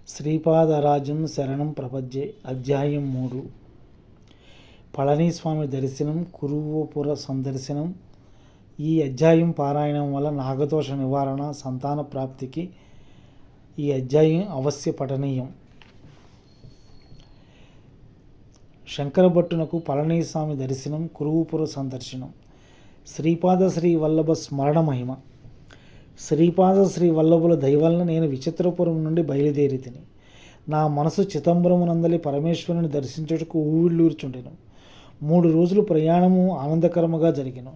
శ్రీపాదరాజం శరణం ప్రపద్యే. అధ్యాయం 3. పళనిస్వామి దర్శనం, కురువపుర సందర్శనం. ఈ అధ్యాయం పారాయణం వల్ల నాగదోష నివారణ, సంతాన ప్రాప్తికి ఈ అధ్యాయం అవశ్య పఠనీయం. శంకరభట్టునకు పళనిస్వామి దర్శనం, కురువపుర సందర్శనం. శ్రీపాద శ్రీ వల్లభ స్మరణ మహిమ. శ్రీపాద శ్రీ వల్లభుల దయవలన నేను విచిత్రపురం నుండి బయలుదేరి తిని నా మనసు చిదంబరమునందలి పరమేశ్వరుని దర్శించుటకు ఊవిళ్ళూర్చుండెను. 3 రోజులు ప్రయాణము ఆనందకరముగా జరిగెను.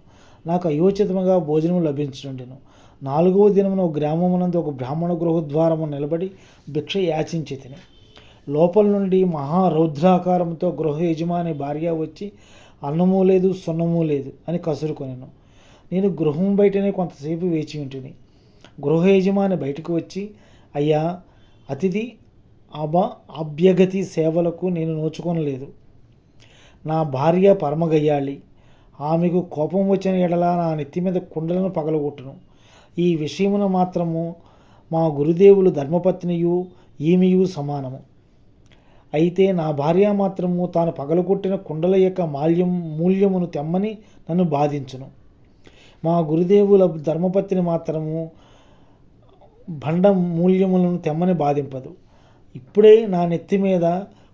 నాకు అయోచితముగా భోజనము లభించుండెను. 4వ దినమున ఒక గ్రామమునందు ఒక బ్రాహ్మణ గృహద్వారము నిలబడి భిక్ష యాచించి తిని లోపల నుండి మహారౌద్రాకారంతో గృహ యజమాని భార్య వచ్చి అన్నము లేదు సున్నము లేదు అని కసురుకొనెను. నేను గృహం బయటనే కొంతసేపు వేచి ఉంటిని. గృహ యజమాని బయటకు వచ్చి, అయ్యా, అతిథి అభ్యగతి సేవలకు నేను నోచుకొనలేదు. నా భార్య పరమగయ్యాళి. ఆమెకు కోపం వచ్చిన ఎడల నా నెత్తి మీద కుండలను పగలగొట్టును. ఈ విషయమున మాత్రము మా గురుదేవులు ధర్మపత్నియు ఈమెయు సమానము. అయితే నా భార్య మాత్రము తాను పగలగొట్టిన కుండల యొక్క మూల్యమును తెమ్మని నన్ను బాధించును. మా గురుదేవుల ధర్మపత్ని మాత్రము బండ మూల్యములను తెమ్మని బాధింపదు. ఇప్పుడే నా నెత్తి మీద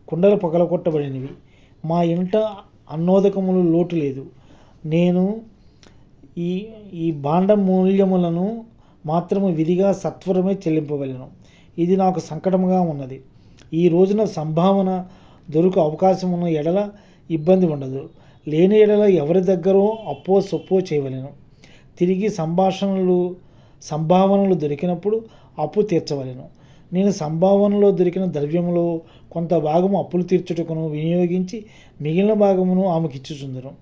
కుండలు పగలగొట్టబడినవి. మా ఇంట అన్నోదకములు లోటు లేదు. నేను ఈ బాండ మూల్యములను మాత్రము విధిగా సత్వరమే చెల్లింపవలను. ఇది నాకు సంకటముగా ఉన్నది. ఈ రోజున సంభావన దొరుకు అవకాశం ఉన్న ఎడల ఇబ్బంది ఉండదు. లేని ఎడల ఎవరి దగ్గరో అప్పో సొప్పో చేయవలెను. తిరిగి సంభావనలు దొరికినప్పుడు అప్పు తీర్చవలెను. నేను సంభావనలో దొరికిన ద్రవ్యములో కొంత భాగము అప్పులు తీర్చుటకును వినియోగించి మిగిలిన భాగమును ఆమెకిచ్చుచుందును.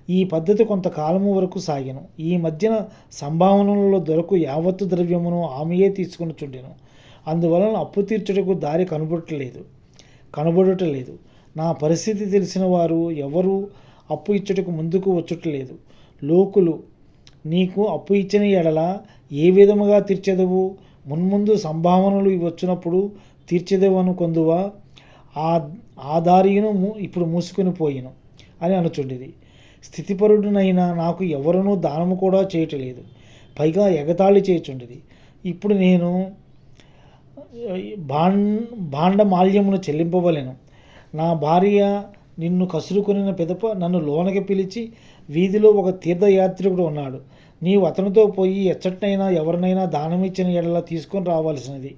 ఈ పద్ధతి కొంతకాలము వరకు సాగెను. ఈ మధ్యన సంభావనలలో దొరకు యావత్తు ద్రవ్యమును ఆమెయే తీసుకునిచుండెను. అందువలన అప్పు తీర్చుటకు దారి కనబడటలేదు. నా పరిస్థితి తెలిసిన వారు ఎవరు అప్పు ఇచ్చుటకు ముందుకు వచ్చుటలేదు. లోకులు, నీకు అప్పు ఇచ్చిన ఎడల ఏ విధముగా తీర్చెదవు? మున్ముందు సంభావనలు వచ్చినప్పుడు తీర్చెదవు అనుకొందువా? ఆ దారియును ఇప్పుడు మూసుకొని పోయిను అని అనుచుండేది. స్థితిపరుడునైనా నాకు ఎవరునూ దానము కూడా చేయటలేదు. పైగా ఎగతాళి చేయుచుండేది. ఇప్పుడు నేను భాండమాల్యమును చెల్లింపవలెను. నా భార్య నిన్ను కసురుకొనిన పిదప నన్ను లోనకి పిలిచి, వీధిలో ఒక తీర్థయాత్రికుడు ఉన్నాడు. నీవు అతనితో పోయి ఎచ్చటనైనా ఎవరినైనా దానమిచ్చిన ఎడల తీసుకొని రావాల్సినది.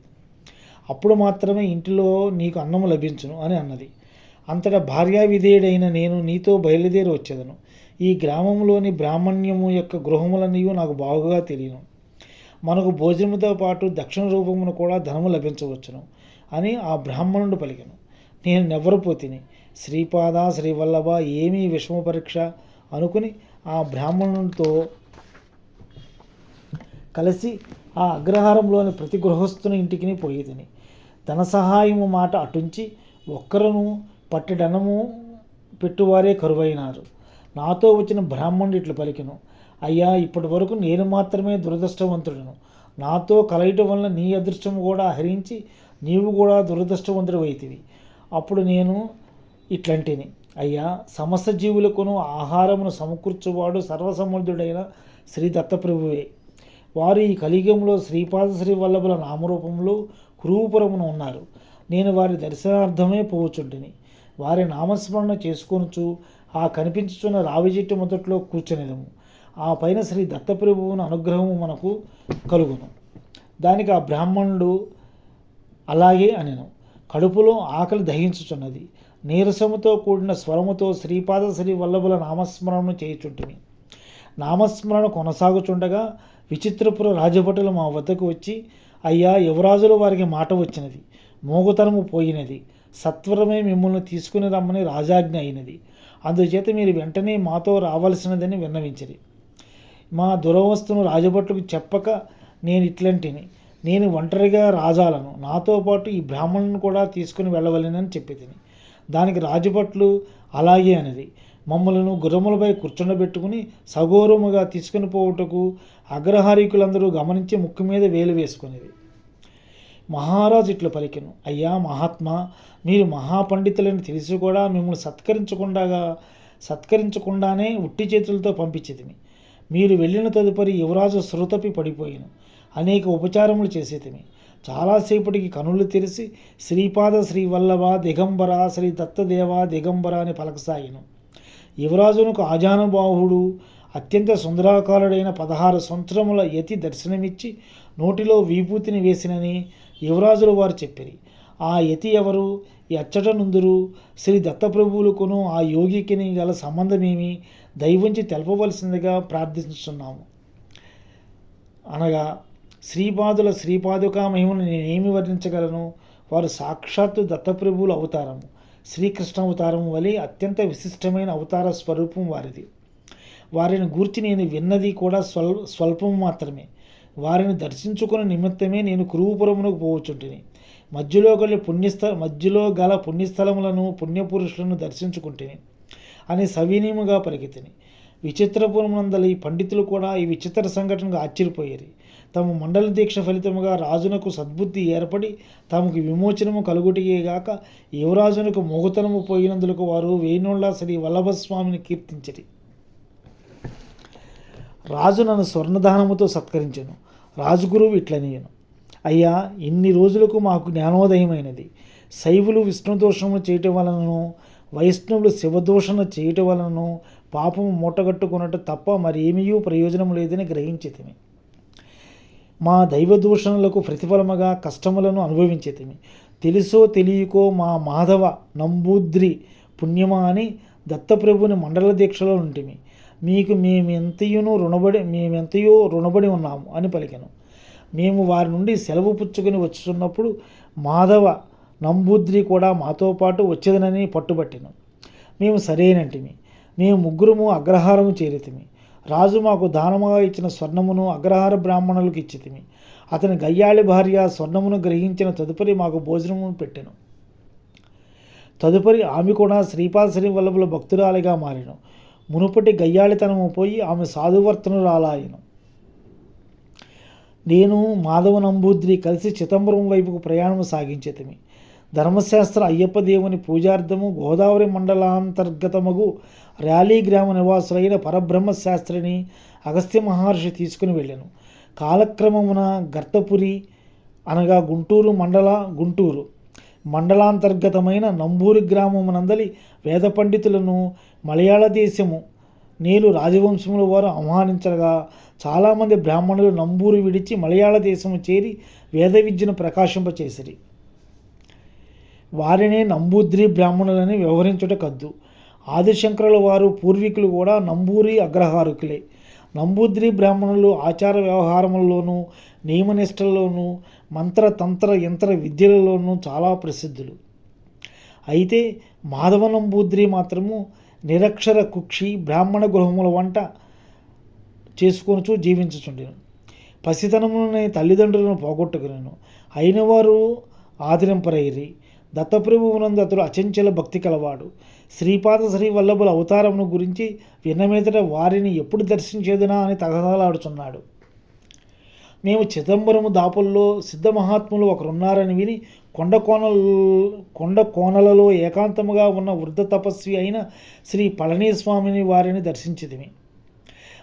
అప్పుడు మాత్రమే ఇంటిలో నీకు అన్నము లభించును అని అన్నది. అంతటా భార్యా విధేయుడైన నేను నీతో బయలుదేరి వచ్చేదను. ఈ గ్రామంలోని బ్రాహ్మణ్యము యొక్క గృహములన్నీ నాకు బాగుగా తెలియను. మనకు భోజనముతో పాటు దక్షిణ రూపమును కూడా ధనము లభించవచ్చును అని ఆ బ్రాహ్మణుడు పలికెను. నేను నెవ్వరపోతిని. శ్రీపాద శ్రీవల్లభ, ఏమీ విషమ పరీక్ష అనుకుని ఆ బ్రాహ్మణునితో కలిసి ఆ అగ్రహారంలోని ప్రతి గృహస్థుని ఇంటికి పోయి తిని ధన సహాయము మాట అటుంచి ఒక్కరను పట్టెడనము పెట్టువారే కరువైనారు. నాతో వచ్చిన బ్రాహ్మణుడు ఇట్లు పలికెను, అయ్యా, ఇప్పటి వరకు నేను మాత్రమే దురదృష్టవంతుడను. నాతో కలయటం వలన నీ అదృష్టము కూడా హరించి నీవు కూడా దురదృష్టవంతుడు అయితివి. అప్పుడు నేను ఇట్లంటిని, అయ్యా, సమస్త జీవులకును ఆహారమును సమకూర్చువాడు సర్వసమర్థుడైన శ్రీ దత్తప్రభువే. వారు ఈ కలియుగంలో శ్రీపాద శ్రీ వల్లభుల నామరూపంలో కురువపురమున ఉన్నారు. నేను వారి దర్శనార్థమే పోవచుంటిని. వారి నామస్మరణ చేసుకొనుచు ఆ కనిపించుచున్న రావి చెట్టు మొదట్లో కూర్చునేదము. ఆ పైన శ్రీ దత్తప్రభువుని అనుగ్రహము మనకు కలుగును. దానికి ఆ బ్రాహ్మణుడు అలాగే అనెను. కడుపులో ఆకలి దహించుచున్నది. నీరసముతో కూడిన స్వరముతో శ్రీపాద శ్రీ వల్లభుల నామస్మరణను చేయుచుంటిని. నామస్మరణ కొనసాగుచుండగా విచిత్రపుర రాజభటులు మా వద్దకు వచ్చి, అయ్యా, యువరాజులు వారికి మాట వచ్చినది. మోగుతనము పోయినది. సత్వరమే మిమ్మల్ని తీసుకుని రమ్మని రాజాజ్ఞ అయినది. అందుచేత మీరు వెంటనే మాతో రావాల్సినదని విన్నవించిరి. మా దురవస్థను రాజభటులకు చెప్పక నేను ఇట్లంటిని, నేను ఒంటరిగా రాజాలను, నాతో పాటు ఈ బ్రాహ్మణుని కూడా తీసుకుని వెళ్ళవలెనని చెప్పి తిని. దానికి రాజభట్లు అలాగే అనేది. మమ్మలను గుర్రములపై కూర్చుండబెట్టుకుని సగౌరవముగా తీసుకుని పోవుటకు అగ్రహారీకులందరూ గమనించి ముక్కు మీద వేలు వేసుకునేది. మహారాజు ఇట్లు పలికెను, అయ్యా మహాత్మా, మీరు మహాపండితులని తెలిసి కూడా మిమ్మల్ని సత్కరించకుండానే ఉట్టి చేతులతో పంపించేతిమి. మీరు వెళ్ళిన తదుపరి యువరాజు శృతపి పడిపోయిను. అనేక ఉపచారములు చేసేతిమి. చాలాసేపటికి కనులు తెరిచి శ్రీపాద శ్రీ వల్లభ దిగంబర శ్రీ దత్తదేవ దిగంబర అని పలకసాగిను. యువరాజునకు ఆజానుబాహుడు అత్యంత సుందరాకారుడైన 16 సంవత్సరముల యతి దర్శనమిచ్చి నోటిలో విభూతిని వేసినని యువరాజులు వారు చెప్పిరి. ఆ యతి ఎవరు, ఎచ్చట నుందురు, శ్రీ దత్తప్రభువులకును ఆ యోగికిని గల సంబంధమేమి దైవంచి తెలపవలసిందిగా ప్రార్థిస్తున్నాము అనగా, శ్రీపాదుకా మహిమను నేనేమి వర్ణించగలను? వారు సాక్షాత్తు దత్తప్రభువుల అవతారము, శ్రీకృష్ణ అవతారము వలె అత్యంత విశిష్టమైన అవతార స్వరూపం వారిది. వారిని గూర్చి నేను విన్నది కూడా స్వల్పము మాత్రమే. వారిని దర్శించుకున్న నిమిత్తమే నేను కురుపురమునకు పోవచ్చుంటిని. మధ్యలో గల పుణ్యస్థలములను పుణ్యపురుషులను దర్శించుకుంటుని అని సవినీయముగా పలికితిని. విచిత్రపురమునందలి పండితులు కూడా ఈ విచిత్ర సంఘటనకు ఆశ్చర్యపోయారు. తమ మండల దీక్ష ఫలితముగా రాజునకు సద్బుద్ధి ఏర్పడి తమకు విమోచనము కలుగుటియేగాక యువరాజునకు మోగుతనము పోయినందులకు వారు వేణుళ్ళ శ్రీ వల్లభస్వామిని కీర్తించిరి. రాజు నన్ను స్వర్ణదానముతో సత్కరించెను. రాజుగురువు ఇట్లనేయను, అయ్యా, ఇన్ని రోజులకు మాకు జ్ఞానోదయమైనది. శైవులు విష్ణుదోషము చేయటం వలనను వైష్ణవులు శివదోషణ చేయటం వలనను పాపము మూటగట్టుకున్నట్టు తప్ప మరేమీ ప్రయోజనం లేదని గ్రహించితిమి. మా దైవదూషణలకు ప్రతిఫలముగా కష్టములను అనుభవించితిమి. తెలుసో తెలియకో మా మాధవ నంబూద్రి పుణ్యమా అని దత్తప్రభుని మండల దీక్షలో ఉంటిమి. మీకు మేమెంతయో రుణబడి ఉన్నాము అని పలికెను. మేము వారి నుండి సెలవు పుచ్చుకొని వచ్చుతున్నప్పుడు మాధవ నంబూద్రి కూడా మాతో పాటు వచ్చేదనని పట్టుబట్టిను. మేము సరేనంటిమి. మేము ముగ్గురము అగ్రహారము చేరితిమి. రాజు మాకు దానముగా ఇచ్చిన స్వర్ణమును అగ్రహార బ్రాహ్మణులకు ఇచ్చితిమి. అతని గయ్యాళి భార్య స్వర్ణమును గ్రహించిన తదుపరి మాకు భోజనమును పెట్టెను. తదుపరి ఆమె కూడా శ్రీపాద శ్రీ వల్లభుల భక్తురాలిగా మారెను. మునుపటి గయ్యాళితనము పోయి ఆమె సాధువర్తనురాలాయను. నేను మాధవ నంబూద్రి కలిసి చిదంబరం వైపుకు ప్రయాణము సాగించేతిమి. ధర్మశాస్త్ర అయ్యప్ప దేవుని పూజార్థము గోదావరి మండలాంతర్గతమగు ర్యాలీ గ్రామ నివాసులైన పరబ్రహ్మశాస్త్రిని అగస్త్య మహర్షి తీసుకుని వెళ్ళాను. కాలక్రమమున గర్తపురి అనగా గుంటూరు మండలాంతర్గతమైన నంబూరి గ్రామమునందలి వేద పండితులను మలయాళ దేశము నేలు రాజవంశముల వారు ఆహ్వానించగా చాలామంది బ్రాహ్మణులు నంబూరు విడిచి మలయాళ దేశము చేరి వేద విద్యను ప్రకాశింపచేసిరి. వారినే నంబూద్రి బ్రాహ్మణులని వ్యవహరించుట కద్దు. ఆదిశంకరుల వారు పూర్వీకులు కూడా నంబూరి అగ్రహారకులే. నంబూద్రి బ్రాహ్మణులు ఆచార వ్యవహారములలోనూ నియమనిష్టలలోనూ మంత్ర తంత్ర యంత్ర విద్యలలోనూ చాలా ప్రసిద్ధులు. అయితే మాధవ నంబూద్రి మాత్రము నిరక్షర కుక్షి బ్రాహ్మణ గృహముల వంట చేసుకొనుచు జీవించుచుండెను. పసితనమునే తల్లిదండ్రులను పోగొట్టుకునేను. అయిన వారు ఆదరింపరైరి. దత్తప్రభువునందు అతడు అచంచల భక్తి కలవాడు. శ్రీపాద శ్రీ వల్లభుల అవతారమును గురించి విన్నమీదట వారిని ఎప్పుడు దర్శించేదనా అని తగదాలాడుచున్నాడు. మేము చిదంబరము దాపుల్లో సిద్ధ మహాత్ములు ఒకరున్నారని విని కొండ కోనలలో ఏకాంతముగా ఉన్న వృద్ధ తపస్వి అయిన శ్రీ పళనీస్వామిని వారిని దర్శించితిమి.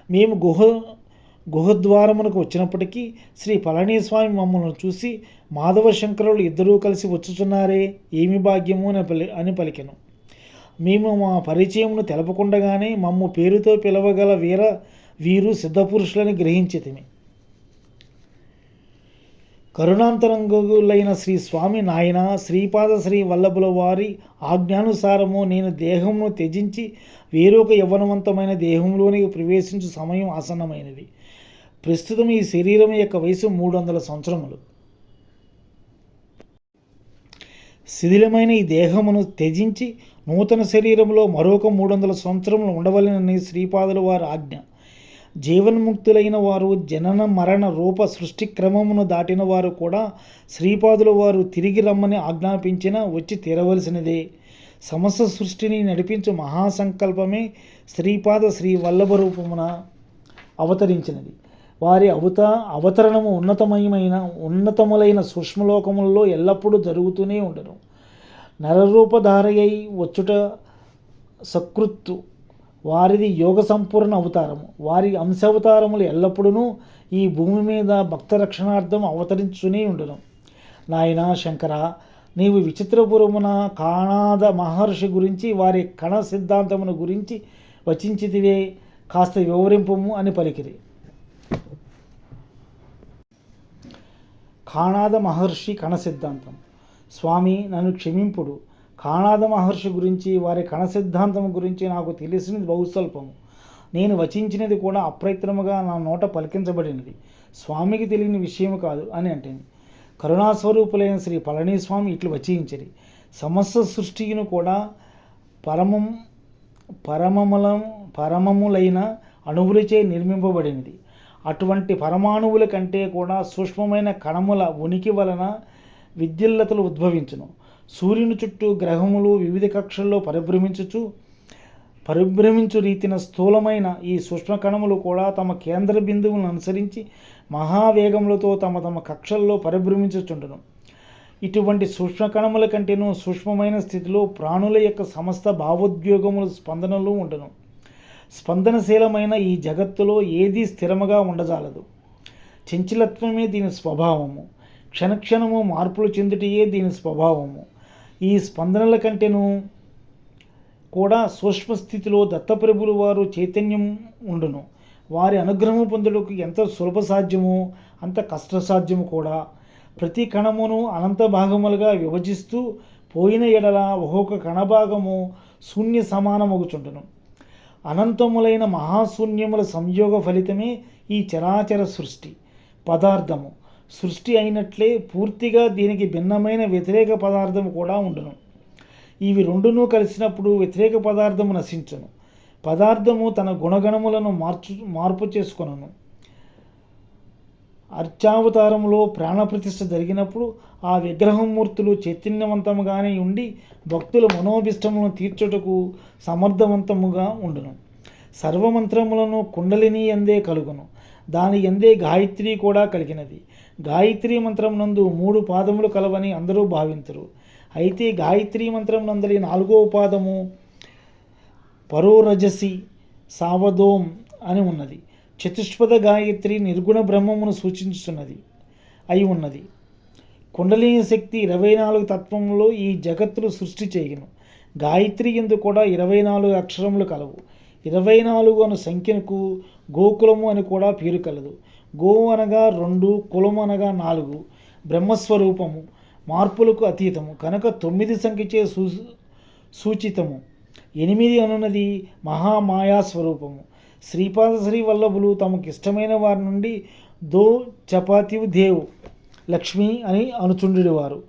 మేము గుహద్వారమునకు వచ్చినప్పటికీ శ్రీ పళనీస్వామి మమ్మల్ని చూసి మాధవ శంకరులు ఇద్దరూ కలిసి వచ్చుచున్నారే, ఏమి భాగ్యము అని పలికెను. మేము మా పరిచయమును తెలపకుండగానే మమ్ము పేరుతో పిలవగల వీరు సిద్ధపురుషులని గ్రహించితిమి. కరుణాంతరంగులైన శ్రీ స్వామి నాయన శ్రీపాద శ్రీ వల్లభుల వారి ఆజ్ఞానుసారము నేను దేహమును త్యజించి వేరొక యవ్వనవంతమైన దేహంలోనికి ప్రవేశించు సమయం ఆసన్నమైనది. ప్రస్తుతం ఈ శరీరం యొక్క వయసు 300 సంవత్సరములు. శిథిలమైన ఈ దేహమును త్యజించి నూతన శరీరంలో మరొక 300 సంవత్సరములు ఉండవలనని శ్రీపాదుల వారి ఆజ్ఞ. జీవన్ముక్తులైన వారు జనన మరణ రూప సృష్టి క్రమమును దాటిన వారు కూడా శ్రీపాదుల వారు తిరిగి రమ్మని ఆజ్ఞాపించిన వచ్చి తీరవలసినదే. సమస్త సృష్టిని నడిపించు మహాసంకల్పమే శ్రీపాద శ్రీ వల్లభ రూపమున అవతరించినది. వారి అవతరణము ఉన్నతములైన సూక్ష్మలోకములలో ఎల్లప్పుడూ జరుగుతూనే ఉండను. నరరూపధారయై వచ్చుట సకృత్తు వారిది యోగ సంపూర్ణ అవతారము. వారి అంశావతారములు ఎల్లప్పుడూ ఈ భూమి మీద భక్త రక్షణార్థం అవతరించునే ఉండను. నాయనా శంకర, నీవు విచిత్రపురమున కాణాద మహర్షి గురించి వారి కణ సిద్ధాంతమును గురించి వచించితివే, కాస్త వివరింపుము అని పలికిరి. కాణాద మహర్షి కణ సిద్ధాంతం. స్వామి, నన్ను క్షమింపుడు. కాణాద మహర్షి గురించి వారి కణ సిద్ధాంతం గురించి నాకు తెలిసినది బహుస్వల్పము. నేను వచించినది కూడా అప్రయత్నముగా నా నోట పలికించబడినది. స్వామికి తెలియని విషయం కాదు అని అంటేని. కరుణాస్వరూపులైన శ్రీ పళనిస్వామి ఇట్లు వచించిరి. సమస్త సృష్టిని కూడా పరమములైన అణువులచే నిర్మింపబడినది. అటువంటి పరమాణువుల కంటే కూడా సూక్ష్మమైన కణముల ఉనికి వలన విద్యుల్లతలు ఉద్భవించును. సూర్యుని చుట్టూ గ్రహములు వివిధ కక్షల్లో పరిభ్రమించు రీతిన స్థూలమైన ఈ సూక్ష్మ కణములు కూడా తమ కేంద్ర బిందువులను అనుసరించి మహావేగములతో తమ తమ కక్షల్లో పరిభ్రమించుచుండును. ఇటువంటి సూక్ష్మ కణముల కంటేనూ సూక్ష్మమైన స్థితిలో ప్రాణుల యొక్క సమస్త భావోద్వేగముల స్పందనలు ఉండును. స్పందనశీలమైన ఈ జగత్తులో ఏదీ స్థిరముగా ఉండజాలదు. చంచలత్వమే దీని స్వభావము. క్షణక్షణము మార్పులు చెందుటయే దీని స్వభావము. ఈ స్పందనల కంటేనూ కూడా సూక్ష్మస్థితిలో దత్తప్రభులు వారు చైతన్యం ఉండును. వారి అనుగ్రహము పొందుటకు ఎంత సులభ సాధ్యమో అంత కష్టసాధ్యము కూడా. ప్రతి కణమును అనంత భాగములుగా విభజిస్తూ పోయిన ఎడల ఒక్కొక్క కణభాగము శూన్య సమానమగుచుండును. అనంతములైన మహాశూన్యముల సంయోగ ఫలితమే ఈ చరాచర సృష్టి పదార్థము. సృష్టి అయినట్లే పూర్తిగా దీనికి భిన్నమైన వ్యతిరేక పదార్థము కూడా ఉండును. ఇవి రెండునూ కలిసినప్పుడు వ్యతిరేక పదార్థము నశించును. పదార్థము తన గుణగణములను మార్పు చేసుకొనును. అర్చావతారములో ప్రాణప్రతిష్ఠ జరిగినప్పుడు ఆ విగ్రహమూర్తులు చైతన్యవంతముగానే ఉండి భక్తుల మనోభిష్టములను తీర్చుటకు సమర్థవంతముగా ఉండును. సర్వమంత్రములను కుండలిని ఎందే కలుగును. దాని ఎందే గాయత్రి కూడా కలిగినది. గాయత్రి మంత్రం నందు 3 పాదములు కలవని అందరూ భావింతురు. అయితే గాయత్రి మంత్రం నందలి 4వ పాదము పరోరజసి సావధోం అని ఉన్నది. చతుష్పద గాయత్రి నిర్గుణ బ్రహ్మమును సూచించుతున్నది అయి ఉన్నది. కుండలిని శక్తి 24 తత్వములో ఈ జగత్తును సృష్టి చేయను. గాయత్రి యందు కూడా 24 అక్షరములు కలవు. 24 అను సంఖ్యకు గోకులము అని కూడా పేరు కలదు. గో అనగా 2, కులము అనగా 4. బ్రహ్మస్వరూపము, మార్పులకు అతీతము కనుక 9 సంఖ్యచే సూచితము. 8 అనున్నది మహామాయాస్వరూపము. శ్రీపాద శ్రీ వల్లభులు తమకిష్టమైన వారి నుండి దో చపాతివ్ దేవ్ లక్ష్మి అని అనుచుండేవారు.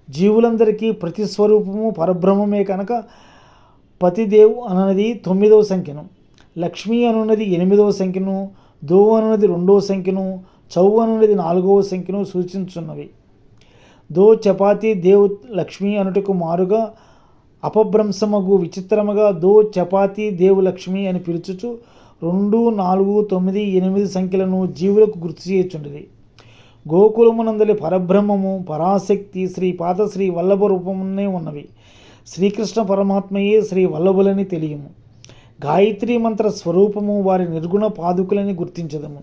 జీవులందరికీ ప్రతిస్వరూపము పరబ్రహ్మమే కనుక పతిదేవ్ అనున్నది 9వ సంఖ్యను, లక్ష్మి అనున్నది 8వ సంఖ్యను, దో అనున్నది 2వ సంఖ్యను, చౌ అనున్నది 4వ సంఖ్యను సూచించున్నవి. దో చపాతి దేవ్ లక్ష్మి అనుటకు మారుగా అపభ్రంశమగు విచిత్రముగా దో చపాతి దేవ్ లక్ష్మి అని పిలుచుచు 2, 4, 9, 8 సంఖ్యలను జీవులకు గుర్తు చేయుచుండేది. గోకులమునందలి పరబ్రహ్మము పరాశక్తి శ్రీపాద శ్రీ వల్లభ రూపమునే ఉన్నవి. శ్రీకృష్ణ పరమాత్మయే శ్రీ వల్లభులని తెలియము. గాయత్రి మంత్ర స్వరూపము వారి నిర్గుణ పాదుకులని గుర్తించదము.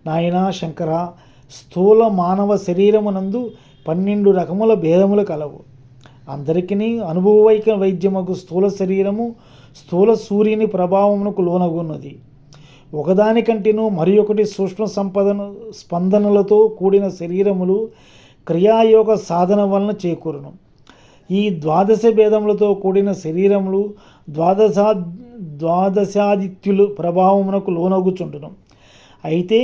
నాయనా శంకర, స్థూల మానవ శరీరమునందు 12 రకముల భేదములు కలవు. అందరికీ అనుభవైక వైద్యముకు స్థూల శరీరము స్థూల సూర్యుని ప్రభావమునకు లోనగున్నది. ఒకదానికంటేనూ మరి ఒకటి సూక్ష్మ స్పందనలతో కూడిన శరీరములు క్రియాయోగ సాధన వలన చేకూరును. ఈ 12 భేదములతో కూడిన శరీరములు ద్వాదశాదిత్యులు ప్రభావమునకు లోనగుచుండును. అయితే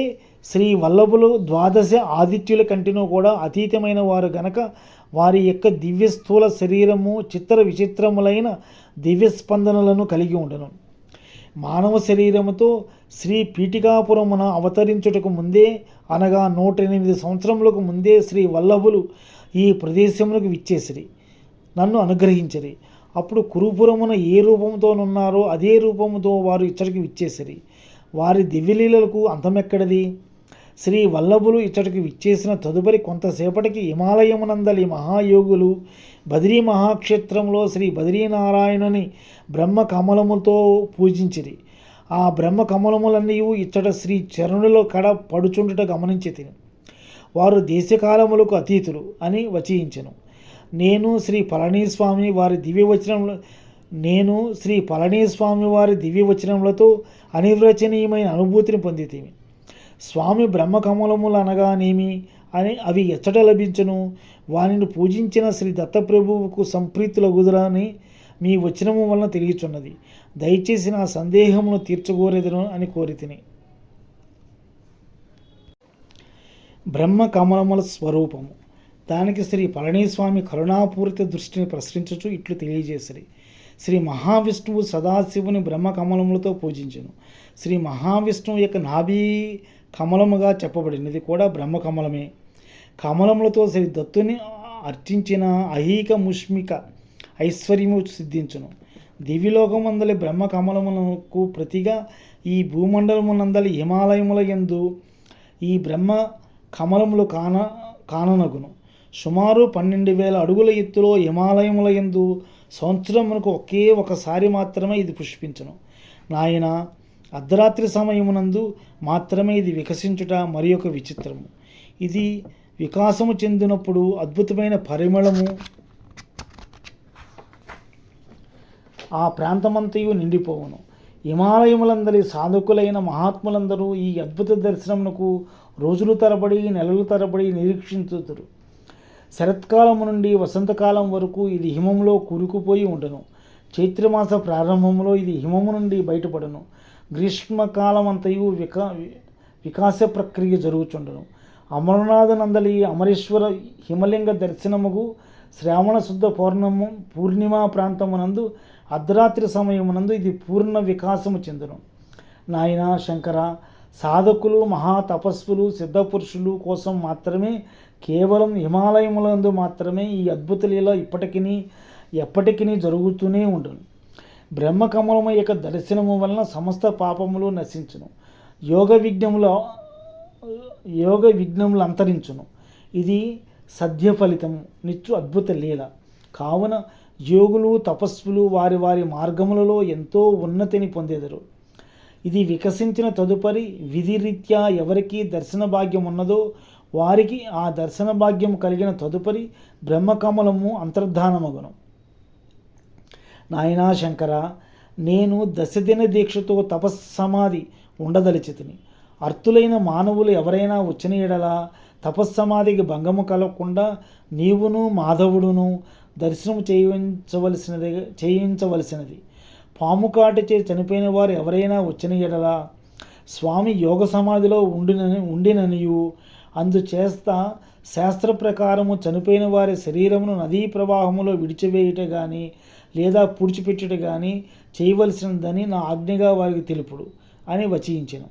శ్రీ వల్లభులు 12 ఆదిత్యుల కంటేనూ కూడా అతీతమైన వారు గనక వారి యొక్క దివ్య స్థూల శరీరము చిత్ర విచిత్రములైన దివ్య స్పందనలను కలిగి ఉండను. మానవ శరీరముతో శ్రీ పీఠికాపురమున అవతరించుటకు ముందే అనగా 108 సంవత్సరములకు ముందే శ్రీ వల్లభులు ఈ ప్రదేశములకు విచ్చేసిరి, నన్ను అనుగ్రహించిరి. అప్పుడు కురుపురమున ఏ రూపంతోనున్నారో అదే రూపముతో వారు ఇచ్చటికి విచ్చేసిరి. వారి దివ్యలీలలకు అంతమెక్కడిది? శ్రీ వల్లభులు ఇచ్చటికి విచ్చేసిన తదుపరి కొంతసేపటికి హిమాలయమునందలి మహాయోగులు బద్రీ మహాక్షేత్రంలో శ్రీ బద్రీనారాయణుని బ్రహ్మ కమలముతో పూజించిరి. ఆ బ్రహ్మ కమలములన్నీ ఇచ్చట శ్రీ చరణుల కడ పడుచుండుట గమనించి తిని వారు దేశకాలములకు అతీతులు అని వచించెను. నేను శ్రీ పళనిస్వామి వారి దివ్యవచనములతో అనిర్వచనీయమైన అనుభూతిని పొందితిమి. స్వామి బ్రహ్మకమలములు అనగానేమి అని అవి ఎచ్చట లభించును, వానిని పూజించిన శ్రీ దత్తప్రభువుకు సంప్రీతులగుదురని మీ వచనము వలన తెలియచున్నది. దయచేసి నా సందేహమును తీర్చగోరెదను అని కోరితిని. బ్రహ్మ కమలముల స్వరూపము. దానికి శ్రీ పళనిస్వామి కరుణాపూరిత దృష్టిని ప్రశ్నించుచు ఇట్లు తెలియజేసిరి. శ్రీ మహావిష్ణువు సదాశివుని బ్రహ్మ కమలములతో పూజించెను. శ్రీ మహావిష్ణువు యొక్క నాభి కమలముగా చెప్పబడినది కూడా బ్రహ్మ కమలమే. కమలములతో శ్రీ దత్తుని అర్చించిన అహీక ముష్మిక ఐశ్వర్యము సిద్ధించును. దివ్యలోకమందలి బ్రహ్మ కమలములకు ప్రతిగా ఈ భూమండలమునందలి హిమాలయముల యందు ఈ బ్రహ్మ కమలములు కాననగును. సుమారు 12,000 అడుగుల ఎత్తులో హిమాలయముల యందు సంవత్సరమునకు ఒకే ఒకసారి మాత్రమే ఇది పుష్పించును. నాయన, అర్ధరాత్రి సమయమునందు మాత్రమే ఇది వికసించుట మరి ఒక విచిత్రము. ఇది వికాసము చెందినప్పుడు అద్భుతమైన పరిమళము ఆ ప్రాంతమంతయు నిండిపోవును. హిమాలయములందరి సాధకులైన మహాత్ములందరూ ఈ అద్భుత దర్శనమునకు రోజులు తరబడి నెలలు తరబడి నిరీక్షించుతురు. శరత్కాలము నుండి వసంతకాలం వరకు ఇది హిమంలో కూరుకుపోయి ఉండను. చైత్రమాస ప్రారంభంలో ఇది హిమము నుండి బయటపడను. గ్రీష్మకాలం అంతయు వికాస ప్రక్రియ జరుగుచుండను. అమరనాథనందలి అమరేశ్వర హిమలింగ దర్శనముగు శ్రావణ శుద్ధ పూర్ణిమా ప్రాంతమునందు అర్ధరాత్రి సమయమునందు ఇది పూర్ణ వికాసము చెందును. నాయన శంకర, సాధకులు మహాతపస్సులు సిద్ధపురుషులు కోసం మాత్రమే కేవలం హిమాలయములందు మాత్రమే ఈ అద్భుత లీల ఎప్పటికీ జరుగుతూనే ఉండును. బ్రహ్మకమలము యొక్క దర్శనము వలన సమస్త పాపములు నశించును. యోగ విఘ్నములు అంతరించును. ఇది సద్య ఫలితము నిచ్చు అద్భుత లీల కావున యోగులు తపస్సులు వారి వారి మార్గములలో ఎంతో ఉన్నతిని పొందేదరు. ఇది వికసించిన తదుపరి విధిరీత్యా ఎవరికి దర్శన భాగ్యం ఉన్నదో వారికి ఆ దర్శన భాగ్యం కలిగిన తదుపరి బ్రహ్మకమలము అంతర్ధానమగును. నాయనా శంకర, నేను 10 దిన దీక్షతో తపస్సమాధి ఉండదలిచితిని. అర్తులైన మానవులు ఎవరైనా వచ్చిన ఎడలా తపస్సమాధికి భంగము కలగకుండా నీవును మాధవుడును దర్శనం చేయించవలసినది. పాము కాటిచే చనిపోయిన వారు ఎవరైనా వచ్చిన ఎడలా స్వామి యోగ సమాధిలో ఉండిననియు అందుచేత శాస్త్ర ప్రకారము చనిపోయిన వారి శరీరమును నదీ ప్రవాహములో విడిచివేయుట కానీ లేదా పూడ్చిపెట్టుట కానీ చేయవలసినదని నా ఆజ్ఞగా వారికి తెలుపుడు అని వచించెను.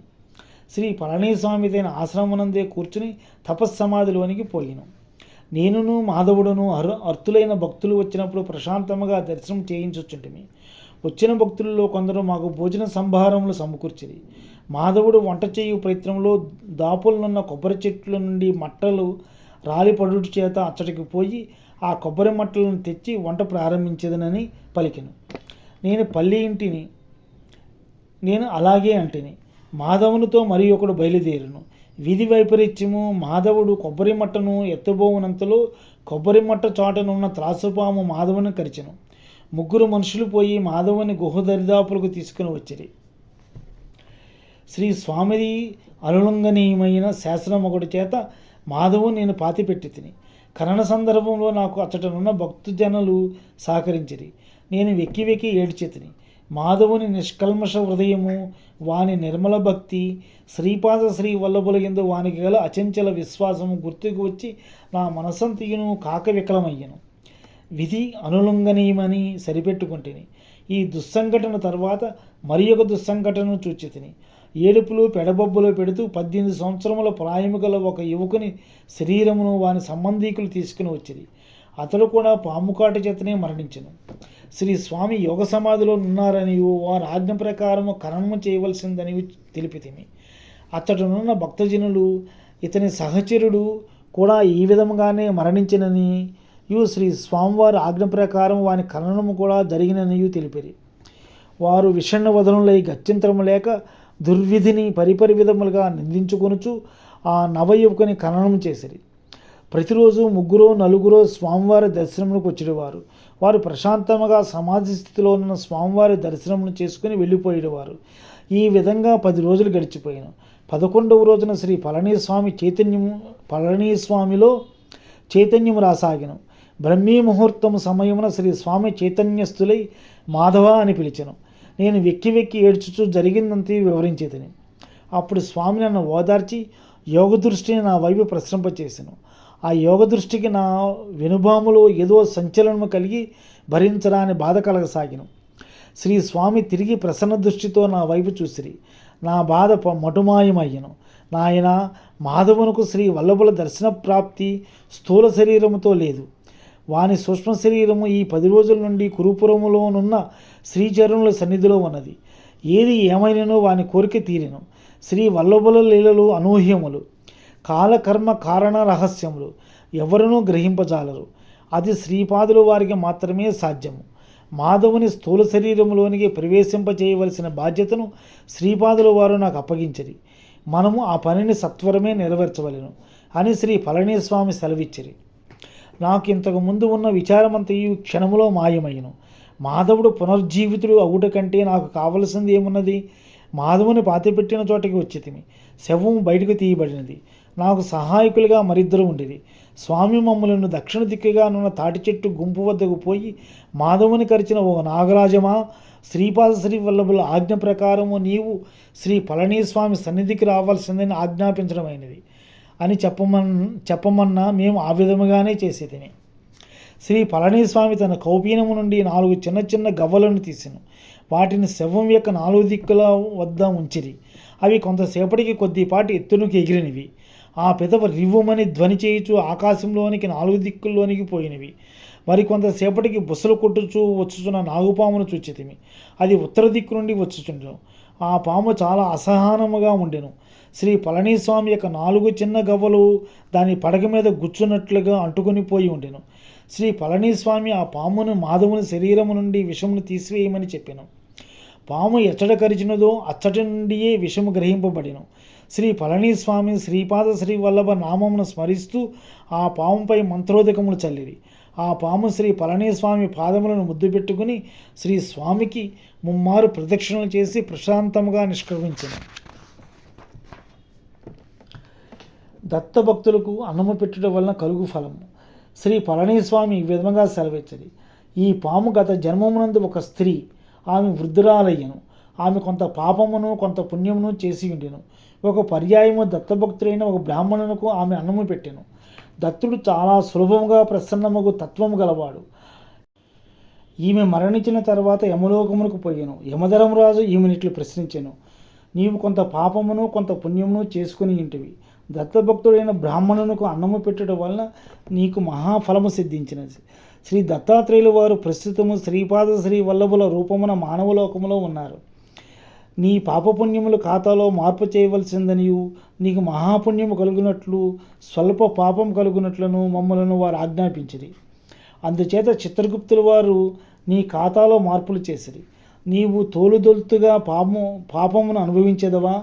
శ్రీ పళనిస్వామిదైన ఆశ్రమమునందే కూర్చుని తపస్సమాధిలోనికి పోయిను. నేనును మాధవుడును అర్తులైన భక్తులు వచ్చినప్పుడు ప్రశాంతముగా దర్శనం చేయించుచుంటిమి. వచ్చిన భక్తులలో కొందరు మాకు భోజన సంభారములు సమకూర్చిరి. మాధవుడు వంట చేయు ప్రయత్నంలో దాపులనున్న కొబ్బరి చెట్ల నుండి మట్టలు రాలిపడుట చేత అచ్చటికి పోయి ఆ కొబ్బరి మట్టలను తెచ్చి వంట ప్రారంభించేదనని పలికెను. నేను అలాగే అంటిని. మాధవునితో మరి ఒకడు బయలుదేరును. విధి వైపరీత్యము మాధవుడు కొబ్బరి మట్టను ఎత్తబోవునంతలో కొబ్బరి మట్ట చాటనున్న త్రాసుపాము మాధవుని కరిచెను. 3 మనుషులు పోయి మాధవుని గుహ దరిదాపులకు తీసుకుని వచ్చిరి. శ్రీ స్వామిది అనులంఘనీయమైన శాసనం ఒకటి చేత మాధవు నేను పాతిపెట్టి తిని. కరణ సందర్భంలో నాకు అచ్చటనున్న భక్తుజనులు సహకరించిరి. నేను వెక్కి వెక్కి ఏడ్చితిని. మాధవుని నిష్కల్మష హృదయము, వాని నిర్మల భక్తి, శ్రీపాద శ్రీ వల్లభుల యందు వానికి గల అచంచల విశ్వాసము గుర్తుకు వచ్చి నా మనసంతియును కాక వికలమయ్యను. విధి అనులంఘనీయమని సరిపెట్టుకుంటుని. ఈ దుస్సంఘటన తర్వాత మరి ఒక దుస్సంఘటనను చూచితిని. ఏడుపులు పెడబొబ్బులు పెడుతూ 18 సంవత్సరముల ప్రాయము గల ఒక యువకుని శరీరమును వాని సంబంధీకులు తీసుకుని వచ్చిరి. అతడు కూడా పాముకాటి చేతనే మరణించెను. శ్రీ స్వామి యోగ సమాధిలో ఉన్నారని వారి ఆజ్ఞ ప్రకారము ఖననము చేయవలసిందని తెలిపితిమి. అతడునున్న భక్తజనులు ఇతని సహచరుడు కూడా ఈ విధముగానే మరణించిననియు శ్రీ స్వామివారి ఆజ్ఞ ప్రకారం వాని ఖననము కూడా జరిగిననియు తెలిపిరి. వారు విషణ్ణ వదనులై గత్యంతరము లేక దుర్విధిని పరిపరి విధములుగా నిందించుకొనుచు ఆ నవయువకుని ఖననం చేసిరి. ప్రతిరోజు 3-4 స్వామివారి దర్శనములకు వచ్చేవారు. వారు ప్రశాంతముగా సమాధి స్థితిలో ఉన్న స్వామివారి దర్శనమును చేసుకుని వెళ్ళిపోయేవారు. ఈ విధంగా 10 రోజులు గడిచిపోయాను. 11వ రోజున శ్రీ పళనిస్వామిలో చైతన్యము రాసాగిను. బ్రహ్మీ ముహూర్తము సమయమున శ్రీ స్వామి చైతన్యస్థులై మాధవ అని పిలిచెను. నేను వెక్కి వెక్కి ఏడ్చుచూ జరిగిందంతా వివరించేదని. అప్పుడు స్వామి నన్ను ఓదార్చి యోగ దృష్టిని నా వైపు ప్రసరింపచేసెను. ఆ యోగ దృష్టికి నా వెనుబాములో ఏదో సంచలనము కలిగి భరించరాని బాధ కలగసాగిను. శ్రీ స్వామి తిరిగి ప్రసన్న దృష్టితో నా వైపు చూసిరి. నా బాధ మటుమాయమయ్యను. నాయన, మాధవునకు శ్రీ వల్లభుల దర్శన ప్రాప్తి స్థూల శరీరముతో లేదు. వాని సూక్ష్మ శరీరము ఈ 10 రోజుల నుండి కురుపురములోనున్న శ్రీచరణుల సన్నిధిలో ఉన్నది. ఏది ఏమైనను వాని కోరిక తీరెను. శ్రీ వల్లభుల లీలలు అనూహ్యములు, కాలకర్మ కారణ రహస్యములు, ఎవరునూ గ్రహింపజాలరు. అది శ్రీపాదుల వారికి మాత్రమే సాధ్యము. మాధవుని స్థూల శరీరములోనికి ప్రవేశింపచేయవలసిన బాధ్యతను శ్రీపాదుల వారు నాకు అప్పగించరి. మనము ఆ పనిని సత్వరమే నెరవేర్చవలెను అని శ్రీ పళనిస్వామి సెలవిచ్చిరి. నాకు ఇంతకు ముందు ఉన్న విచారమంతయు క్షణములో మాయమయ్యను. మాధవుడు పునర్జీవితుడు అవుట కంటే నాకు కావలసింది ఏమున్నది? మాధవుని పాతిపెట్టిన చోటకి వచ్చితిమి. శవం బయటకు తీయబడినది. నాకు సహాయకులుగా మరిద్దరు ఉండిరి. స్వామి మమ్మలను దక్షిణ దిక్కుగా నున్న తాటి చెట్టు గుంపు వద్దకు పోయి మాధవుని కరిచిన ఓ నాగరాజమా, శ్రీపాద శ్రీ వల్లభుల ఆజ్ఞ ప్రకారము నీవు శ్రీ పళనిస్వామి సన్నిధికి రావాల్సిందని ఆజ్ఞాపించడమైనది అని చెప్పమన్నా మేము ఆ విధముగానే చేసేదిని. శ్రీ పళనిస్వామి తన కౌపీనము నుండి 4 చిన్న చిన్న గవ్వలను తీసెను. వాటిని శవం యొక్క 4 దిక్కుల వద్ద ఉంచిరి. అవి కొంతసేపటికి కొద్దిపాటి ఎత్తునకు ఎగిరినవి. ఆ పెదవ రివ్వుమని ధ్వని చేయుచు ఆకాశంలోనికి 4 దిక్కుల్లోనికి పోయినవి. మరి కొంతసేపటికి బుసలు కొట్టుచూ వచ్చుచున్న నాగుపామును చూచితిమి. అది ఉత్తర దిక్కు నుండి వచ్చుచుండెను. ఆ పాము చాలా అసహనముగా ఉండెను. శ్రీ పళనిస్వామి యొక్క 4 చిన్న గవ్వలు దాని పడగ మీద గుచ్చున్నట్లుగా అంటుకొని పోయి ఉండెను. శ్రీ పళనిస్వామి ఆ పామును మాధవుని శరీరము నుండి విషమును తీసివేయమని చెప్పెను. పాము ఎచ్చట కరిచినదో అచ్చటి నుండియే విషము గ్రహింపబడిను. శ్రీ పళనిస్వామి శ్రీపాద శ్రీ వల్లభ నామమును స్మరిస్తూ ఆ పాముపై మంత్రోదకములు చల్లిరి. ఆ పాము శ్రీ పళనిస్వామి పాదములను ముద్దు పెట్టుకుని శ్రీ స్వామికి 3 ప్రదక్షిణలు చేసి ప్రశాంతముగా నిష్క్రమించెను. దత్తభక్తులకు అన్నము పెట్టుట వలన కలుగు ఫలము. శ్రీ పళనిస్వామి ఈ విధంగా సెలవిచ్చరి. ఈ పాము గత జన్మమునందు ఒక స్త్రీ. ఆమె వృద్ధురాలయ్యను. ఆమె కొంత పాపమును కొంత పుణ్యమును చేసి ఉండెను. ఒక పర్యాయము దత్తభక్తుడైన ఒక బ్రాహ్మణునకు ఆమె అన్నము పెట్టెను. దత్తుడు చాలా సులభముగా ప్రసన్నముగు తత్వము గలవాడు. ఈమె మరణించిన తర్వాత యమలోకమునకు పోయాను. యమధర్మరాజు ఈమెనిట్లు ప్రశ్నించెను. నీవు కొంత పాపమును కొంత పుణ్యమును చేసుకుని ఇంటివి. దత్తభక్తుడైన బ్రాహ్మణునకు అన్నము పెట్టుట వలన నీకు మహాఫలము సిద్ధించినది. శ్రీ దత్తాత్రేయుల వారు ప్రస్తుతము శ్రీపాద శ్రీ వల్లభుల రూపమున మానవలోకములో ఉన్నారు. నీ పాపపుణ్యముల ఖాతాలో మార్పు చేయవలసిందనియు నీకు మహాపుణ్యము కలుగునట్లు స్వల్ప పాపం కలుగునట్లను మమ్మలను వారు ఆజ్ఞాపించిరి. అందుచేత చిత్రగుప్తుల వారు నీ ఖాతాలో మార్పులు చేసిరి. నీవు తోలుదొలుతుగా పాపమును అనుభవించేదవా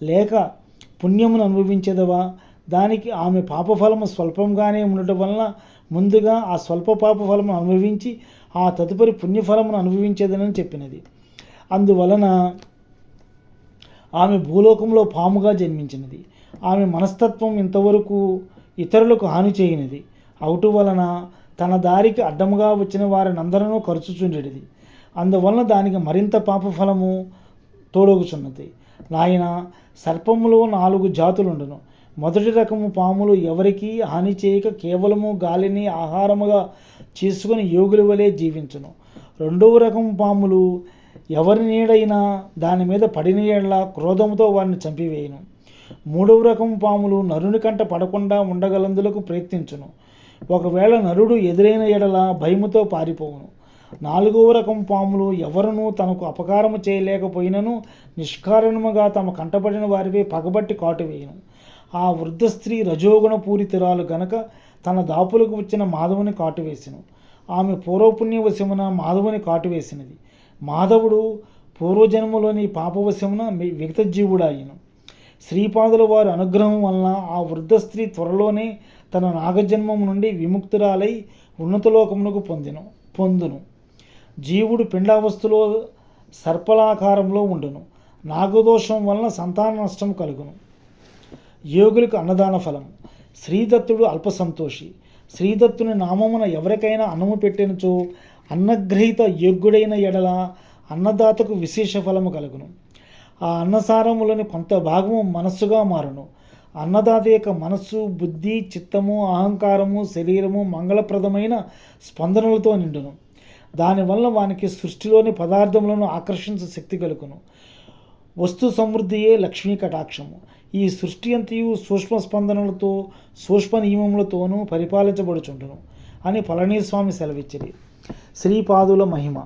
లేక పుణ్యమును అనుభవించేదవా? దానికి ఆమె పాపఫలము స్వల్పంగానే ఉండటం వలన ముందుగా ఆ స్వల్ప పాపఫలమును అనుభవించి ఆ తదుపరి పుణ్యఫలమును అనుభవించేదని చెప్పినది. అందువలన ఆమె భూలోకంలో పాముగా జన్మించినది. ఆమె మనస్తత్వం ఇంతవరకు ఇతరులకు హాని చేయనిది అవుటు వలన తన దారికి అడ్డముగా వచ్చిన వారినందరూ ఖర్చుచుండేది. అందువలన దానికి మరింత పాపఫలము తోడగుచున్నది. నాయన, సర్పములో 4 జాతులుండును. మొదటి రకము పాములు ఎవరికి హాని చేయక కేవలము గాలిని ఆహారముగా చేసుకుని యోగుల వలె జీవించును. 2వ రకము పాములు ఎవరి నీడైనా దాని మీద పడిన ఎడల క్రోధముతో వారిని చంపివేయును. 3వ రకము పాములు నరుని కంట పడకుండా ఉండగలందులకు ప్రయత్నించును. ఒకవేళ నరుడు ఎదురైన ఎడల భయముతో పారిపోవును. నాలుగవ రకం పాములు ఎవరునూ తనకు అపకారము చేయలేకపోయినను నిష్కారణముగా తమ కంటపడిన వారిపై పగబట్టి కాటువేయను. ఆ వృద్ధ స్త్రీ రజోగుణ పూరితురాలు గనక తన దాపులకు వచ్చిన మాధవుని కాటువేసెను. ఆమె పూర్వపుణ్యవశమున మాధవుని కాటువేసినది. మాధవుడు పూర్వజన్మలోని పాపవశమున విగతజీవుడాయను. శ్రీపాదుల వారి అనుగ్రహం వలన ఆ వృద్ధ స్త్రీ త్వరలోనే తన నాగజన్మం నుండి విముక్తురాలై ఉన్నతలోకమునకు పొందును. జీవుడు పిండావస్థలో సర్పలాకారంలో ఉండును. నాగదోషం వలన సంతాన నష్టం కలుగును. యోగులకు అన్నదాన ఫలం. శ్రీదత్తుడు అల్పసంతోషి. శ్రీదత్తుని నామమున ఎవరికైనా అన్నము పెట్టినచో అన్నగ్రహీత యోగ్యుడైన ఎడల అన్నదాతకు విశేష ఫలము కలుగును. ఆ అన్నసారములోని కొంత భాగము మనస్సుగా మారును. అన్నదాత యొక్క మనస్సు, బుద్ధి, చిత్తము, అహంకారము, శరీరము మంగళప్రదమైన స్పందనలతో నిండును. దానివల్ల వానికి సృష్టిలోని పదార్థములను ఆకర్షించే శక్తి కలుగును. వస్తు సమృద్ధియే లక్ష్మీ కటాక్షము. ఈ సృష్టి అంతయు సూక్ష్మ స్పందనలతో సూక్ష్మ నియమములతోనూ పరిపాలించబడుచుండును అని పళనిస్వామి సెలవిచ్చిరి. శ్రీపాదుల మహిమ.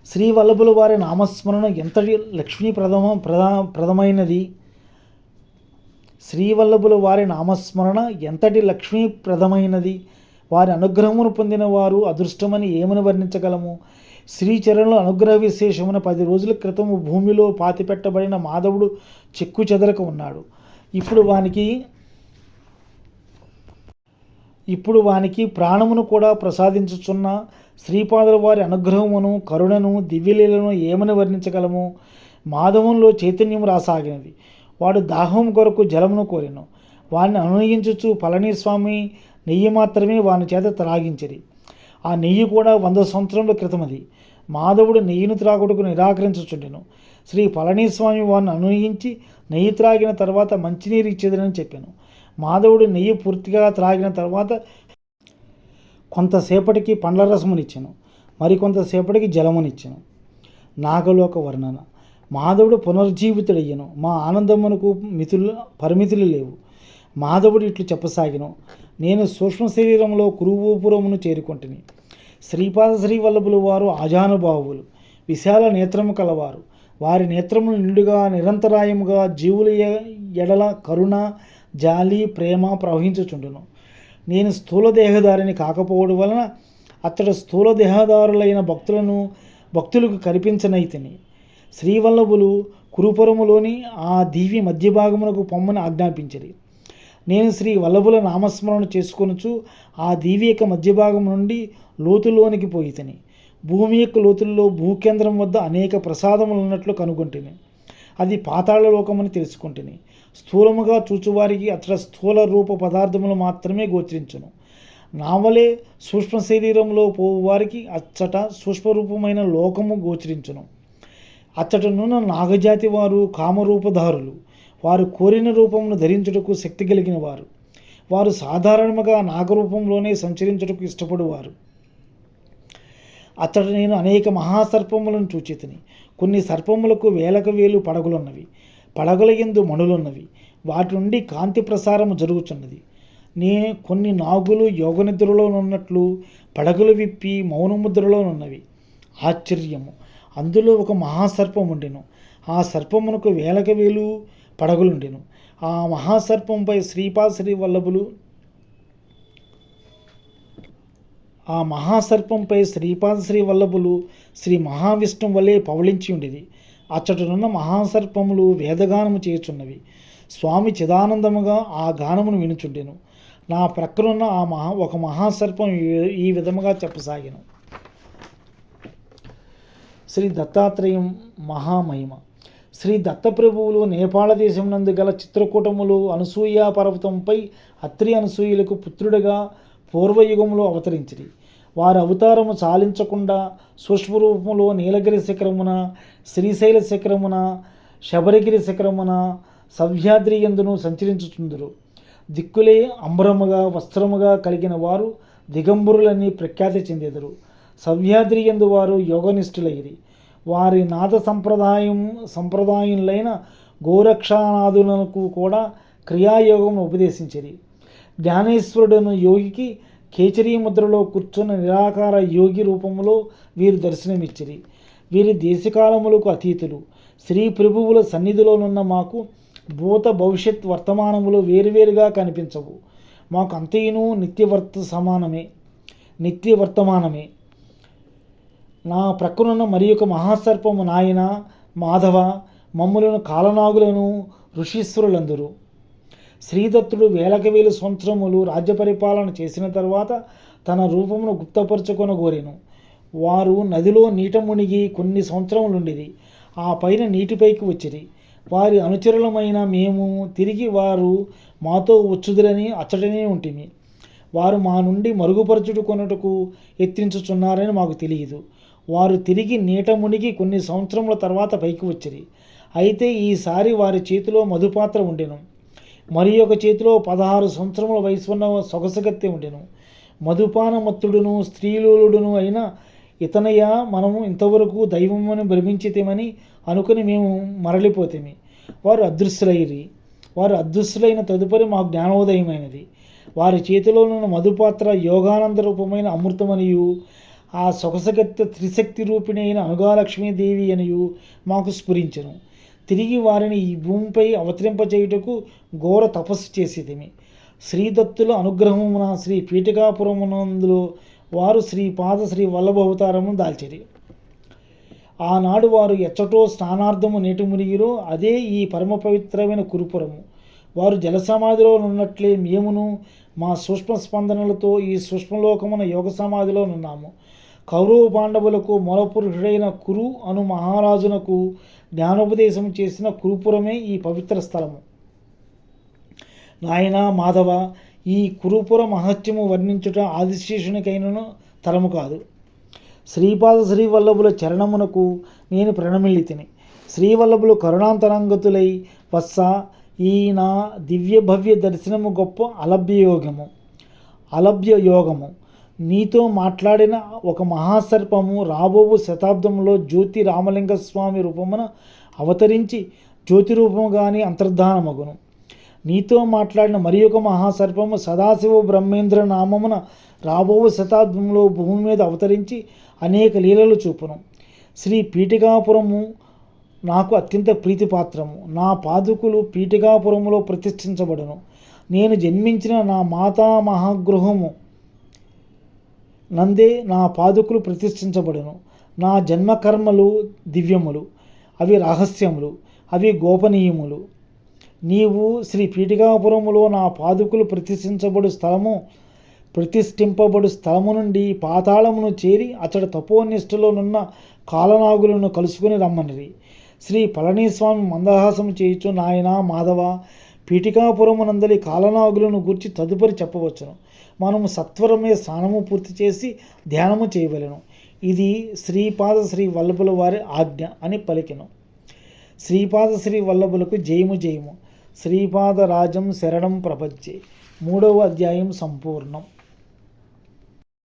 శ్రీ వల్లభుల వారి నామస్మరణ ఎంతటి ప్రదమైనది. శ్రీవల్లభుల వారి నామస్మరణ ఎంతటి లక్ష్మీప్రదమైనది. వారి అనుగ్రహమును పొందిన వారు అదృష్టమని ఏమని వర్ణించగలము. శ్రీచరణుల అనుగ్రహ విశేషమున 10 రోజుల క్రితము భూమిలో పాతిపెట్టబడిన మాధవుడు చెక్కు చెదరక ఉన్నాడు. ఇప్పుడు వానికి ప్రాణమును కూడా ప్రసాదించుచున్న శ్రీపాదుల వారి అనుగ్రహమును, కరుణను, దివ్యలీలను ఏమని వర్ణించగలము. మాధవంలో చైతన్యము రాసాగినది. వాడు దాహం కొరకు జలమును కోరెను. వాడిని అనునయించుచు పళనిస్వామి నెయ్యి మాత్రమే వాని చేత త్రాగించిరి. ఆ నెయ్యి కూడా 100 సంవత్సరముల క్రితమది. మాధవుడు నెయ్యిని త్రాగుటకు నిరాకరించుచుండెను. శ్రీ పళనిస్వామి వారిని అనునయించి నెయ్యి త్రాగిన తర్వాత మంచినీరు ఇచ్చేదని చెప్పాను. మాధవుడు నెయ్యి పూర్తిగా త్రాగిన తర్వాత కొంతసేపటికి పండ్ల రసమునిచ్చాను, మరికొంతసేపటికి జలమునిచ్చాను. నాగలోక వర్ణన. మాధవుడు పునర్జీవితుడయ్యను. మా ఆనందమునకు పరిమితులు లేవు. మాధవుడు ఇట్లు చెప్పసాగిను. నేను సూక్ష్మ శరీరంలో కురువూపురమును చేరుకొంటిని. శ్రీపాద శ్రీవల్లభులు వారు ఆజానుబాహువులు, విశాల నేత్రము కలవారు. వారి నేత్రములు నిండుగా నిరంతరాయముగా జీవుల ఎడల కరుణ, జాలి, ప్రేమ ప్రవహించుచుండును. నేను స్థూల దేహదారిని కాకపోవడం వలన అతడు స్థూల దేహదారులైన భక్తులకు కనిపించనైతిని. శ్రీవల్లభులు కురుపురములోని ఆ దీవి మధ్య భాగమునకు పొమ్మని ఆజ్ఞాపించిరి. నేను శ్రీ వల్లభుల నామస్మరణ చేసుకొనుచు ఆ దీవి యొక్క మధ్య భాగం నుండి లోతులోనికి పోయి తిని భూమి యొక్క లోతుల్లో భూకేంద్రం వద్ద అనేక ప్రసాదములు ఉన్నట్లు కనుగొంటిని. అది పాతాళ లోకమని తెలుసుకుంటుని. స్థూలముగా చూచువారికి అచ్చట స్థూల రూప పదార్థములు మాత్రమే గోచరించును. నావలే సూక్ష్మ శరీరంలో పోవు వారికి అచ్చట సూక్ష్మరూపమైన లోకము గోచరించును. అచ్చటనున్న నాగజాతి వారు కామరూపధారులు. వారు కోరిన రూపమును ధరించుటకు శక్తి కలిగిన వారు. వారు సాధారణముగా నాగరూపంలోనే సంచరించుటకు ఇష్టపడువారు. అచ్చట నేను అనేక మహాసర్పములను చూచితిని. కొన్ని సర్పములకు వేలకు వేలు పడగలున్నవి. పడగల యందు మణులున్నవి. వాటి నుండి కాంతి ప్రసారము జరుగుచున్నది. కొన్ని నాగులు యోగనిద్రలోనున్నట్లు పడగలు విప్పి మౌనముద్రలోనున్నవి. ఆశ్చర్యము! అందులో ఒక మహాసర్పం ఉండెను. ఆ సర్పమునకు వేలకు వేలు పడగలుండెను. ఆ మహాసర్పంపై శ్రీపాద శ్రీ వల్లభులు శ్రీ మహావిష్ణువు వలె పవళించి ఉండేది. అచ్చటనున్న మహాసర్పములు వేదగానము చేయుచున్నవి. స్వామి చిదానందముగా ఆ గానమును వినుచుండెను. నా ప్రక్కనున్న ఒక మహాసర్పం ఈ విధముగా చెప్పసాగాను. శ్రీ దత్తాత్రేయం మహామహిమ. శ్రీ దత్తప్రభువులు నేపాళ దేశమునందు గల చిత్రకూటములు అనసూయ పర్వతంపై అత్రి అనసూయులకు పుత్రుడిగా పూర్వయుగములో అవతరించిరి. వారి అవతారము చాలించకుండా సూక్ష్మరూపములో నీలగిరి శిఖరమున, శ్రీశైల శిఖరమున, శబరిగిరి శిఖరమున, సవ్యాద్రి యందును సంచరించుచుందురు. దిక్కులే అంబరముగా వస్త్రముగా కలిగిన వారు దిగంబరులని ప్రఖ్యాతి చెందెదరు. సవ్యాద్రి యందు వారు యోగనిష్ఠులైరి. వారి నాద సంప్రదాయులైన గోరక్షానాథులకు కూడా క్రియాయోగమును ఉపదేశించిరి. జ్ఞానేశ్వరుడును యోగికి కేచరీ ముద్రలో కూర్చున్న నిరాకార యోగి రూపంలో వీరు దర్శనమిచ్చిరి. వీరి దేశకాలములకు అతీతులు. శ్రీ ప్రభువుల సన్నిధిలోనున్న మాకు భూత భవిష్యత్ వర్తమానములు వేరువేరుగా కనిపించవు. మాకు అంతయును నిత్య వర్తమానమే. నా ప్రక్కనున్న మరి ఒక మహాసర్పము నాయన మాధవ, మమ్ములను కాలనాగులను ఋషీశ్వరులందరూ. శ్రీదత్తుడు వేలకు వేలు సంవత్సరములు రాజ్య పరిపాలన చేసిన తర్వాత తన రూపమును గుప్తపరచుకొనగోరెను. వారు నదిలో నీట మునిగి కొన్ని సంవత్సరములుండిరి. ఆ పైన నీటిపైకి వచ్చిరి. వారి అనుచరులమైన మేము తిరిగి వారు మాతో వచ్చుదురని అచ్చటనే ఉంటిమి. వారు మా నుండి మరుగుపరచుడు కొనుటకు యత్నించుచున్నారని మాకు తెలియదు. వారు తిరిగి నీట మునిగి కొన్ని సంవత్సరముల తర్వాత పైకి వచ్చిరి. అయితే ఈసారి వారి చేతిలో మధుపాత్ర ఉండెను. మరి ఒక చేతిలో 16 సంవత్సరముల వయసున్న సొగసగత్తె ఉండెను. మధుపానమత్తుడును స్త్రీలోలుడును అయిన ఇతనయ్య మనము ఇంతవరకు దైవమని భ్రమించితేమని అనుకుని మేము మరలిపోతేమి. వారు అదృశ్యులైన తదుపరి మాకు జ్ఞానోదయమైనది. వారి చేతిలోనున్న మధుపాత్ర యోగానంద రూపమైన అమృతమనియు ఆ సొగసగత్తె త్రిశక్తి రూపిణి అయిన అనుగాలక్ష్మీదేవి అనియు మాకు స్ఫురించెను. తిరిగి వారిని ఈ భూమిపై అవతరింపచేయుటకు ఘోర తపస్సు చేసేదిమి. శ్రీదత్తుల అనుగ్రహమున శ్రీ పీఠికాపురమునందులో వారు శ్రీపాద శ్రీ వల్లభ అవతారమును దాల్చిరి. ఆనాడు వారు ఎచ్చటో స్నానార్థము నీటి మునిగిరో అదే ఈ పరమ పవిత్రమైన కురుపురము. వారు జలసమాధిలో నున్నట్లే మేమును మా సూక్ష్మ స్పందనలతో ఈ సూక్ష్మలోకమున యోగ సమాధిలో నున్నాము. కౌరవ పాండవులకు మూలపురుషుడైన కురు అను మహారాజునకు జ్ఞానోపదేశం చేసిన కురుపురమే ఈ పవిత్ర స్థలము. నాయన మాధవ, ఈ కురుపుర మహత్యము వర్ణించుట ఆదిశేషునికైనను తరము కాదు. శ్రీపాద శ్రీవల్లభుల చరణమునకు నేను ప్రణమిల్లితిని. శ్రీవల్లభులు కరుణాంతరంగతులై వత్స, ఈ నా దివ్య భవ్య దర్శనము గొప్ప అలభ్య యోగము. నీతో మాట్లాడిన ఒక మహాసర్పము రాబోవు శతాబ్దంలో జ్యోతి రామలింగ స్వామి రూపమున అవతరించి జ్యోతి రూపముగాని అంతర్ధానమగును. నీతో మాట్లాడిన మరి ఒక మహాసర్పము సదాశివ బ్రహ్మేంద్ర నామమున రాబోవు శతాబ్దంలో భూమి మీద అవతరించి అనేక లీలలు చూపును. శ్రీ పీఠికాపురము నాకు అత్యంత ప్రీతిపాత్రము. నా పాదుకులు పీఠికాపురములో ప్రతిష్ఠించబడును. నేను జన్మించిన నా మాతా మహాగృహము నందే నా పాదుకులు ప్రతిష్ఠించబడును. నా జన్మకర్మలు దివ్యములు, అవి రహస్యములు, అవి గోపనీయములు. నీవు శ్రీ పీఠికాపురములో నా పాదుకులు ప్రతిష్ఠింపబడు స్థలము నుండి పాతాళమును చేరి అతడు తపోనిష్ఠలోనున్న కాలనాగులను కలుసుకుని రమ్మనిరి. శ్రీ పళనీస్వామి మందహాసము చేయుచు, నాయన మాధవ, పీఠికాపురమునందలి కాలనాగులను గూర్చి తదుపరి చెప్పవచ్చును. మనము సత్వరమే స్నానము పూర్తి చేసి ధ్యానము చేయవలెను. ఇది శ్రీపాద శ్రీ వల్లభుల వారి ఆజ్ఞ అని పలికెను. శ్రీపాద శ్రీ వల్లభులకు జయము జయము. శ్రీపాద రాజం శరణం ప్రపంచే. 3వ అధ్యాయం సంపూర్ణం.